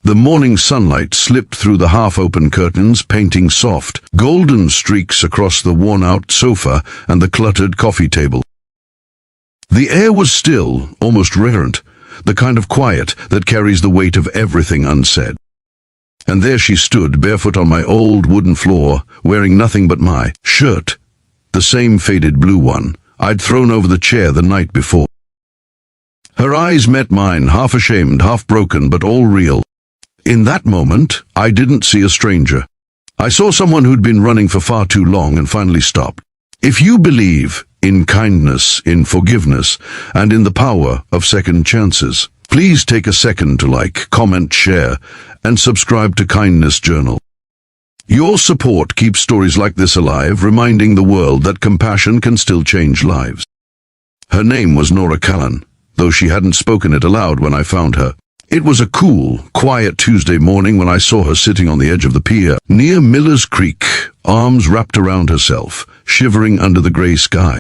The morning sunlight slipped through the half-open curtains, painting soft, golden streaks across the worn-out sofa and the cluttered coffee table. The air was still, almost reverent, the kind of quiet that carries the weight of everything unsaid. And there she stood, barefoot on my old wooden floor, wearing nothing but my shirt, the same faded blue one I'd thrown over the chair the night before. Her eyes met mine, half ashamed, half broken, but all real. In that moment, I didn't see a stranger. I saw someone who'd been running for far too long and finally stopped. If you believe in kindness, in forgiveness, and in the power of second chances, please take a second to like, comment, share, and subscribe to Kindness Journal. Your support keeps stories like this alive, reminding the world that compassion can still change lives. Her name was Nora Callan, though she hadn't spoken it aloud when I found her. It was a cool, quiet Tuesday morning when I saw her sitting on the edge of the pier, near Miller's Creek, arms wrapped around herself, shivering under the grey sky.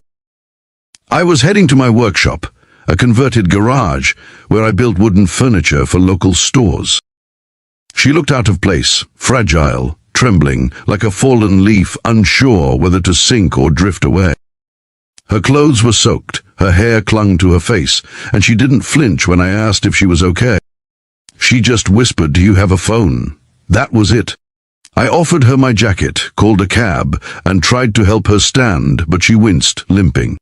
I was heading to my workshop, a converted garage, where I built wooden furniture for local stores. She looked out of place, fragile, trembling, like a fallen leaf, unsure whether to sink or drift away. Her clothes were soaked, her hair clung to her face, and she didn't flinch when I asked if she was okay. She just whispered, "Do you have a phone?" That was it. I offered her my jacket, called a cab, and tried to help her stand, but she winced, limping.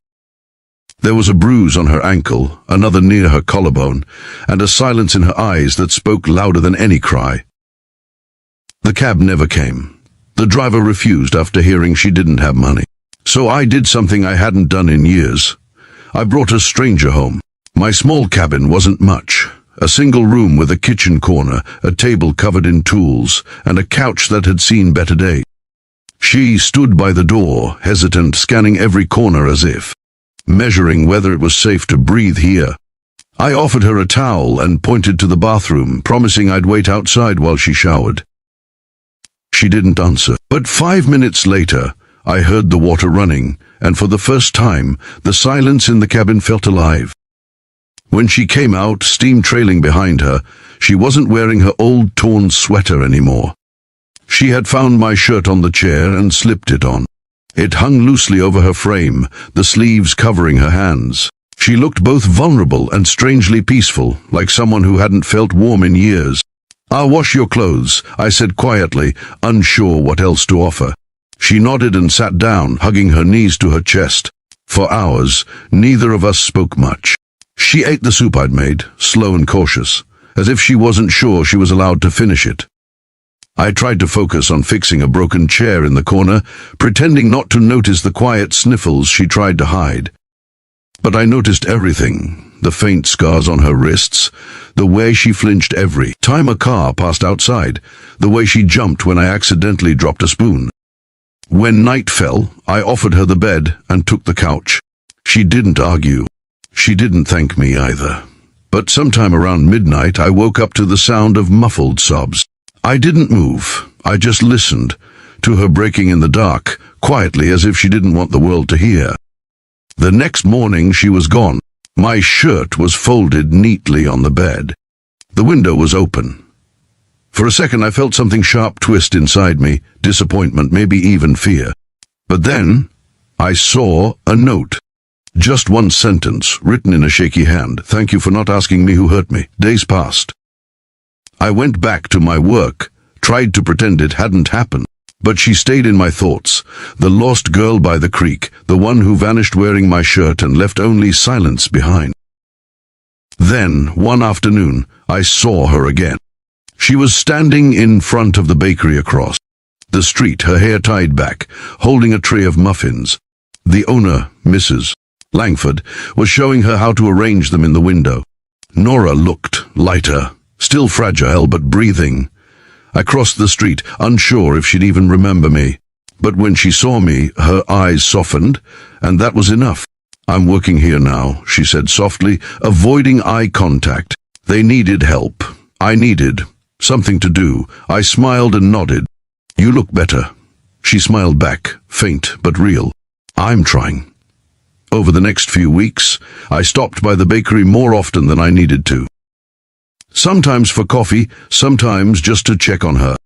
There was a bruise on her ankle, another near her collarbone, and a silence in her eyes that spoke louder than any cry. The cab never came. The driver refused after hearing she didn't have money. So I did something I hadn't done in years. I brought a stranger home. My small cabin wasn't much. A single room with a kitchen corner, a table covered in tools, and a couch that had seen better days. She stood by the door, hesitant, scanning every corner as if measuring whether it was safe to breathe here. I offered her a towel and pointed to the bathroom, promising I'd wait outside while she showered. She didn't answer, but 5 minutes later, I heard the water running, and for the first time, the silence in the cabin felt alive. When she came out, steam trailing behind her, she wasn't wearing her old torn sweater anymore. She had found my shirt on the chair and slipped it on. It hung loosely over her frame, the sleeves covering her hands. She looked both vulnerable and strangely peaceful, like someone who hadn't felt warm in years. "I'll wash your clothes," I said quietly, unsure what else to offer. She nodded and sat down, hugging her knees to her chest. For hours, neither of us spoke much. She ate the soup I'd made, slow and cautious, as if she wasn't sure she was allowed to finish it. I tried to focus on fixing a broken chair in the corner, pretending not to notice the quiet sniffles she tried to hide. But I noticed everything, the faint scars on her wrists, the way she flinched every time a car passed outside, the way she jumped when I accidentally dropped a spoon. When night fell, I offered her the bed and took the couch. She didn't argue. She didn't thank me either. But sometime around midnight, I woke up to the sound of muffled sobs. I didn't move. I just listened to her breaking in the dark, quietly as if she didn't want the world to hear. The next morning, she was gone. My shirt was folded neatly on the bed. The window was open. For a second, I felt something sharp twist inside me, disappointment, maybe even fear. But then, I saw a note. Just one sentence, written in a shaky hand. "Thank you for not asking me who hurt me." Days passed. I went back to my work, tried to pretend it hadn't happened. But she stayed in my thoughts, the lost girl by the creek, the one who vanished wearing my shirt and left only silence behind. Then, one afternoon, I saw her again. She was standing in front of the bakery across the street, her hair tied back, holding a tray of muffins. The owner, Mrs. Langford, was showing her how to arrange them in the window. Nora looked lighter, still fragile but breathing. I crossed the street, unsure if she'd even remember me. But when she saw me, her eyes softened, and that was enough. "I'm working here now," she said softly, avoiding eye contact. They needed help. I needed something to do. I smiled and nodded. "You look better." She smiled back, faint but real. "I'm trying." Over the next few weeks, I stopped by the bakery more often than I needed to. Sometimes for coffee, sometimes just to check on her.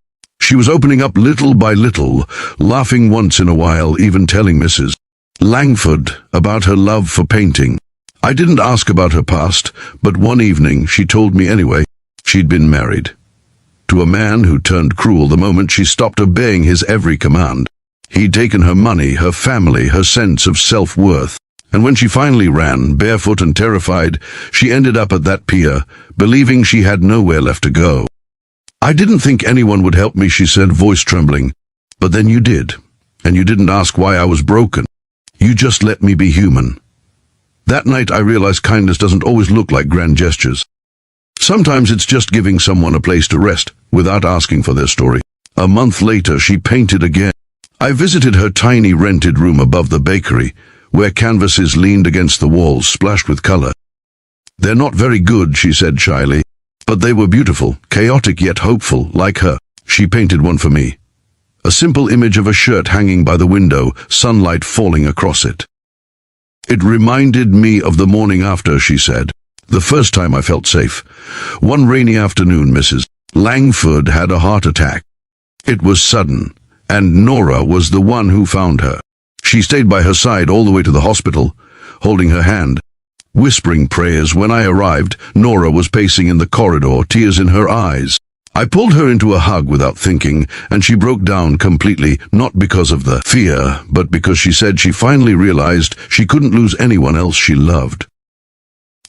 She was opening up little by little, laughing once in a while, even telling Mrs. Langford about her love for painting. I didn't ask about her past, but one evening she told me anyway. She'd been married to a man who turned cruel the moment she stopped obeying his every command. He'd taken her money, her family, her sense of self-worth. And when she finally ran, barefoot and terrified, she ended up at that pier, believing she had nowhere left to go. I didn't think anyone would help me, she said, voice trembling. But then you did, and you didn't ask why I was broken. You just let me be human. That night I realized kindness doesn't always look like grand gestures. Sometimes it's just giving someone a place to rest, without asking for their story. A month later, she painted again. I visited her tiny rented room above the bakery, where canvases leaned against the walls, splashed with color. They're not very good, she said shyly, but they were beautiful, chaotic yet hopeful, like her. She painted one for me. A simple image of a shirt hanging by the window, sunlight falling across it. It reminded me of the morning after, she said. The first time I felt safe. One rainy afternoon, Mrs. Langford had a heart attack. It was sudden, and Nora was the one who found her. She stayed by her side all the way to the hospital, holding her hand, whispering prayers. When I arrived, Nora was pacing in the corridor, tears in her eyes. I pulled her into a hug without thinking, and she broke down completely, not because of the fear, but because she said she finally realized she couldn't lose anyone else she loved.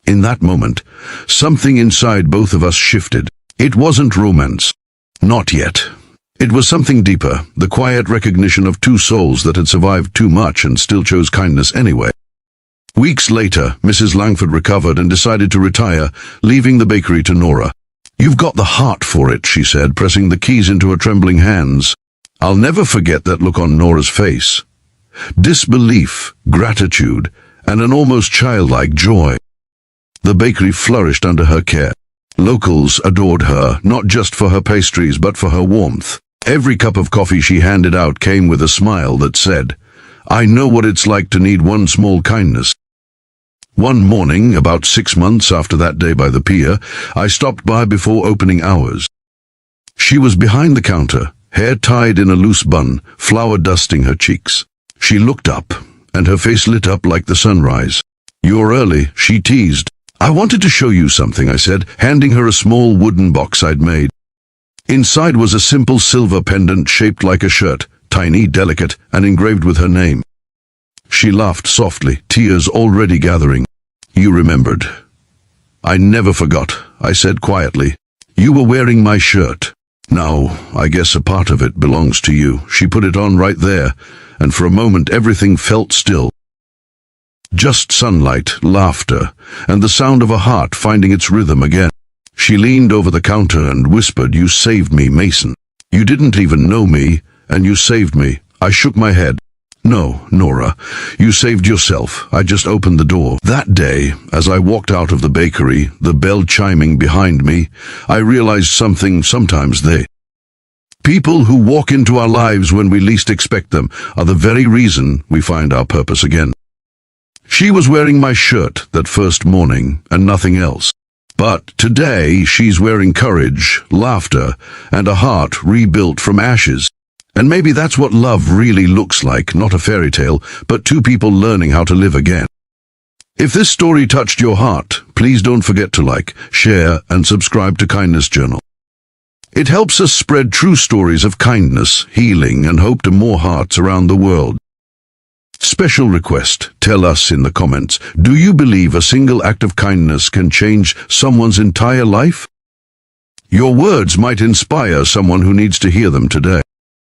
In that moment, something inside both of us shifted. It wasn't romance. Not yet. It was something deeper, the quiet recognition of two souls that had survived too much and still chose kindness anyway. Weeks later, Mrs. Langford recovered and decided to retire, leaving the bakery to Nora. You've got the heart for it, she said, pressing the keys into her trembling hands. I'll never forget that look on Nora's face. Disbelief, gratitude, and an almost childlike joy. The bakery flourished under her care. Locals adored her, not just for her pastries, but for her warmth. Every cup of coffee she handed out came with a smile that said, I know what it's like to need one small kindness. One morning, about 6 months after that day by the pier, I stopped by before opening hours. She was behind the counter, hair tied in a loose bun, flour dusting her cheeks. She looked up, and her face lit up like the sunrise. You're early, she teased. I wanted to show you something, I said, handing her a small wooden box I'd made. Inside was a simple silver pendant shaped like a shirt, tiny, delicate, and engraved with her name. She laughed softly, tears already gathering. You remembered. I never forgot, I said quietly. You were wearing my shirt. Now, I guess a part of it belongs to you. She put it on right there, and for a moment everything felt still. Just sunlight, laughter, and the sound of a heart finding its rhythm again. She leaned over the counter and whispered, You saved me, Mason. You didn't even know me, and you saved me. I shook my head. No, Nora, you saved yourself. I just opened the door. That day, as I walked out of the bakery, the bell chiming behind me, I realized something. Sometimes people who walk into our lives when we least expect them are the very reason we find our purpose again. She was wearing my shirt that first morning and nothing else. But today she's wearing courage, laughter, and a heart rebuilt from ashes. And maybe that's what love really looks like, not a fairy tale, but two people learning how to live again. If this story touched your heart, please don't forget to like, share, and subscribe to Kindness Journal. It helps us spread true stories of kindness, healing, and hope to more hearts around the world. Special request, tell us in the comments, do you believe a single act of kindness can change someone's entire life? Your words might inspire someone who needs to hear them today.